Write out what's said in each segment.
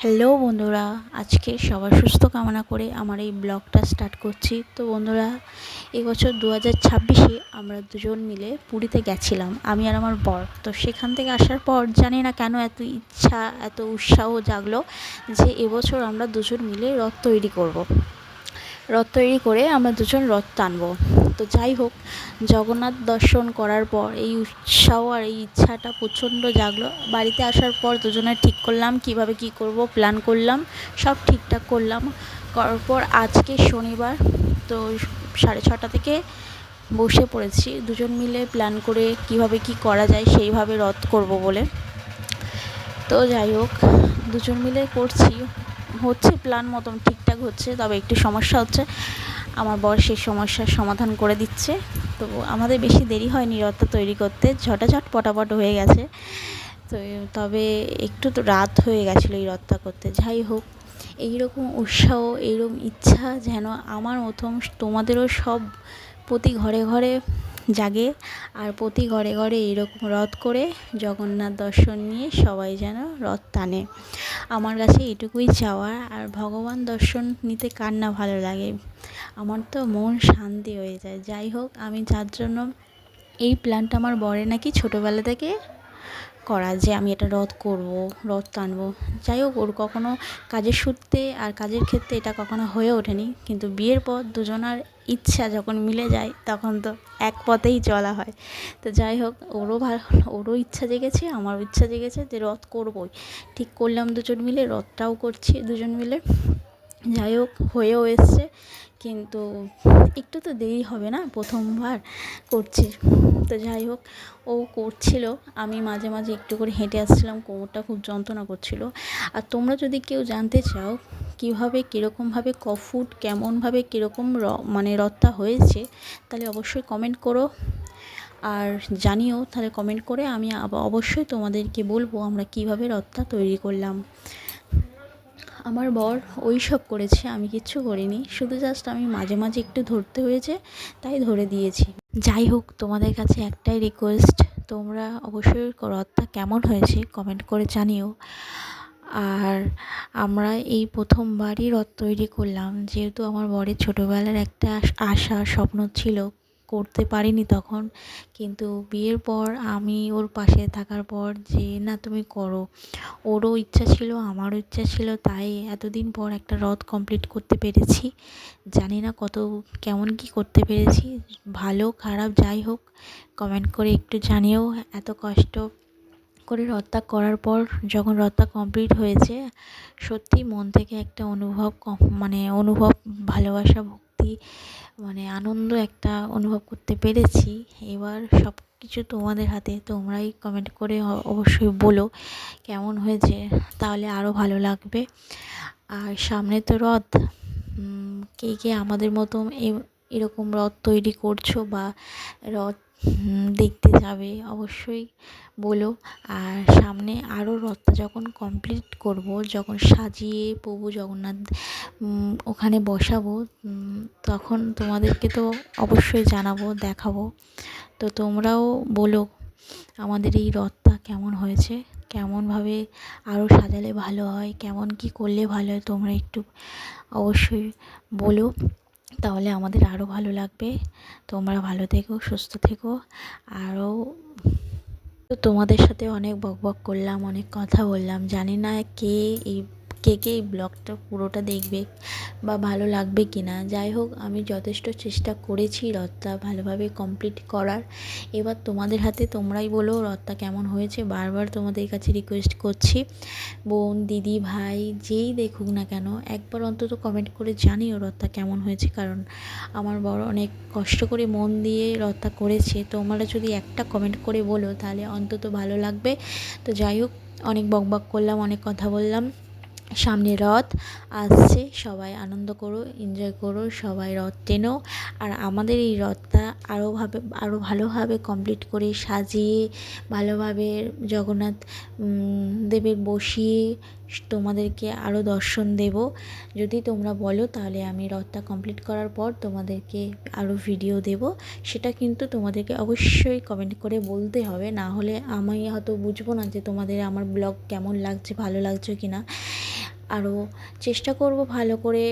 Hello বন্ধুরা, আজকে সবার সুস্থ কামনা করে আমার এই ব্লগটা স্টার্ট করছি। তো বন্ধুরা, এবছর 2026-এ আমরা দুজন মিলে পুরীতে গেছিলাম, আমি আর আমার বর। তো সেখান থেকে আসার পর জানি না কেন এত ইচ্ছা, এত উৎসাহ জাগলো যে এবছর আমরা দুজন মিলে রথ তৈরি করব। রথ তৈরি করে আমরা দুজন রথ টানবো। তো যাই হোক, জগন্নাথ দর্শন করার পর এই উৎসাহ আর এই ইচ্ছাটা প্রচণ্ড জাগলো। বাড়িতে আসার পর দুজনে ঠিক করলাম কিভাবে কি করব, প্ল্যান করলাম, সব ঠিকঠাক করলাম। করার পর আজকে শনিবার, তো 6:30 থেকে বসে পড়েছি দুজন মিলে প্ল্যান করে কিভাবে কি করা যায় সেইভাবে রথ করব বলে। তো যাই হোক, দুজন মিলে করছি, হচ্ছে প্ল্যান মতন ঠিকঠাক হচ্ছে, তবে একটু সমস্যা হচ্ছে। আমার বর সেই সমস্যার সমাধান করে দিচ্ছে। তো আমাদের বেশি দেরি হয়নি রথটা তৈরি করতে, ঝটাঝট পটাপট হয়ে গেছে। তো তবে একটু তো রাত হয়ে গেছিলো এই রথটা করতে। যাই হোক, এইরকম উৎসাহ, এইরকম ইচ্ছা যেন আমার মতন তোমাদেরও সব প্রতি ঘরে ঘরে জাগে, আর প্রতি ঘরে ঘরে এইরকম রথ করে জগন্নাথ দর্শন নিয়ে সবাই যেন রথ টানে। আমার কাছে এটুকুই চাওয়া। আর ভগবান দর্শন নিতে কার না ভালো লাগে, আমার তো মন শান্তি হয়ে যায়। যাই হোক, আমি যার জন্য এই প্ল্যানটা আমার বরের নাকি ছোটোবেলা থেকে করা, যে আমি এটা রথ করব, রথ টানবো। যাই হোক, ওর কখনো কাজের সূত্রে আর কাজের ক্ষেত্রে এটা কখনো হয়ে ওঠেনি, কিন্তু বিয়ের পর দুজনার ইচ্ছা যখন মিলে যায় তখন তো এক পথেই চলা হয়। তো যাই হোক, ওরও ইচ্ছা জেগেছে, আমারও ইচ্ছা জেগেছে যে রথ করবই। ঠিক করলাম দুজন মিলে, রথটাও করছি দুজন মিলে। যাই হোক, হয়েও এসছে, কিন্তু একটু তো দেরি হবে না, প্রথমবার করছি। তো যাই হোক, ও করছিল, আমি মাঝে মাঝে একটু করে হেঁটে আসছিলাম, কোমরটা খুব যন্ত্রণা করছিল। আর তোমরা যদি কেউ জানতে চাও কীভাবে, কীরকমভাবে, ফুট কেমনভাবে, কীরকম মানে রথটা হয়েছে, তাহলে অবশ্যই কমেন্ট করো আর জানিও। তাহলে কমেন্ট করে আমি অবশ্যই তোমাদেরকে বলবো আমরা কীভাবে রথটা তৈরি করলাম। আমার বর ওই সব করেছে, আমি কিচ্ছু করিনি, শুধু জাস্ট আমি মাঝে মাঝে একটু ধরতে হয়েছে, তাই ধরে দিয়েছি। যাই হোক, তোমাদের কাছে একটাই রিকোয়েস্ট, তোমরা অবশ্যই রথটা কেমন হয়েছে কমেন্ট করে জানিও। আর আমরা এই প্রথমবারই রথ তৈরি করলাম, যেহেতু আমার বরের ছোটোবেলার একটা আশা স্বপ্ন ছিল, করতে পারিনি তখন, কিন্তু বিয়ের পর আমি ওর পাশে থাকার পর যে না তুমি করো, ওরও ইচ্ছা ছিল আমারও ইচ্ছা ছিল, তাই এতদিন পর একটা রথ কমপ্লিট করতে পেরেছি। জানি না কেমন কি করতে পেরেছি, ভালো খারাপ যাই হোক, কমেন্ট করে একটু জানিও। এত কষ্ট করে রথটা করার পর যখন রথটা কমপ্লিট হয়েছে, সত্যি মন থেকে একটা অনুভব ভালোবাসা, ভক্তি, মানে আনন্দ একটা অনুভব করতে পেরেছি। এবার সব কিছু তোমাদের হাতে, তোমরাই কমেন্ট করে অবশ্যই বলো কেমন হয়েছে, তাহলে আরও ভালো লাগবে। আর সামনে তো রথ, কে কে আমাদের মতো এরকম রথ তৈরি করছো বা রথ দেখতে যাবে অবশ্যই বলো। আর সামনে আরও রথটা যখন কমপ্লিট করব, যখন সাজিয়ে প্রভু জগন্নাথ ওখানে বসাবো, তখন তোমাদেরকে তো অবশ্যই জানাবো, দেখাবো। তো তোমরাও বলো আমাদের এই রথটা কেমন হয়েছে, কেমনভাবে আরও সাজালে ভালো হয়, কেমন কি করলে ভালো হয়, তোমরা একটু অবশ্যই বলো, তাহলে আমাদের আরও ভালো লাগবে। তোমরা ভালো থেকো, সুস্থ থেকো। আরও তো তোমাদের সাথে অনেক বকবক করলাম, অনেক কথা বললাম, জানি না কে এই ব্লগটা পুরোটা দেখবে বা ভালো লাগবে কি না। যাই হোক, আমি যথেষ্ট চেষ্টা করেছি রথটা ভালোভাবে কমপ্লিট করার। এবার তোমাদের হাতে, তোমরাই বলো রথটা কেমন হয়েছে। বারবার তোমাদের কাছে রিকোয়েস্ট করছি, বোন, দিদি, ভাই, যেই দেখুক না কেন একবার অন্তত কমেন্ট করে জানিও রথটা কেমন হয়েছে, কারণ আমার বড় অনেক কষ্ট করে মন দিয়ে রথটা করেছে। তোমরা যদি একটা কমেন্ট করে বলো তাহলে অন্তত ভালো লাগবে। তো যাই হোক, অনেক বকবক করলাম, অনেক কথা বললাম। সামনে রথ আসছে, সবাই আনন্দ করো, এনজয় করো, সবাই রথ টেনো। আর আমাদের এই রথটা আরও ভালোভাবে কমপ্লিট করে সাজিয়ে ভালোভাবে জগন্নাথ দেবের বসিয়ে তোমাদেরকে আরও দর্শন দেব। যদি তোমরা বলো তাহলে আমি রথটা কমপ্লিট করার পর তোমাদেরকে আরও ভিডিও দেব। সেটা কিন্তু তোমাদেরকে অবশ্যই কমেন্ট করে বলতে হবে, না হলে আমি হয়তো বুঝবো না যে তোমাদের আমার ব্লগ কেমন লাগছে, ভালো লাগছে কি না। আরও চেষ্টা করব ভালো করে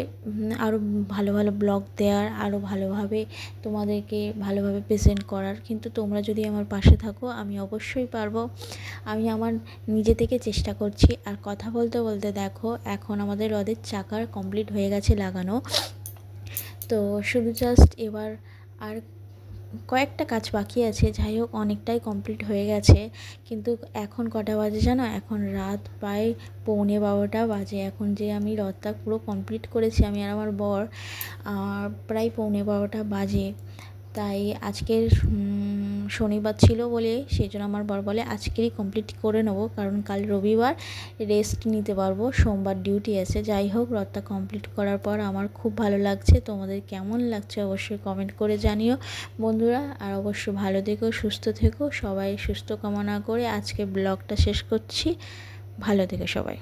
আরও ভালো ভালো ব্লগ দেওয়ার, আরও ভালোভাবে তোমাদেরকে ভালোভাবে প্রেজেন্ট করার। কিন্তু তোমরা যদি আমার পাশে থাকো আমি অবশ্যই পারবো। আমি আমার নিজে থেকে চেষ্টা করছি। আর কথা বলতে বলতে দেখো এখন আমাদের রথের চাকার কমপ্লিট হয়ে গেছে লাগানো। তো শুধু জাস্ট এবার আর কয়েকটা কাজ বাকি আছে। যাই হোক অনেকটাই কমপ্লিট হয়ে গেছে। কিন্তু এখন কটা বাজে জানো? এখন রাত প্রায় 11:15 বাজে। এখন যে আমি রথটা পুরো কমপ্লিট করেছি আমি আর আমার বর, প্রায় 11:15 বাজে। তাই আজকের শনিবার ছিল বলে সেই জন্য আমার বর বলে আজকেরই কমপ্লিট করে নেবো, কারণ কাল রবিবার রেস্ট নিতে পারবো, সোমবার ডিউটি আছে। যাই হোক রথটা কমপ্লিট করার পর আমার খুব ভালো লাগছে। তোমাদের কেমন লাগছে অবশ্যই কমেন্ট করে জানিও বন্ধুরা। আর অবশ্যই ভালো থেকো, সুস্থ থেকো, সবাই সুস্থ কামনা করে আজকে ব্লগটা শেষ করছি। ভালো থেকো সবাই।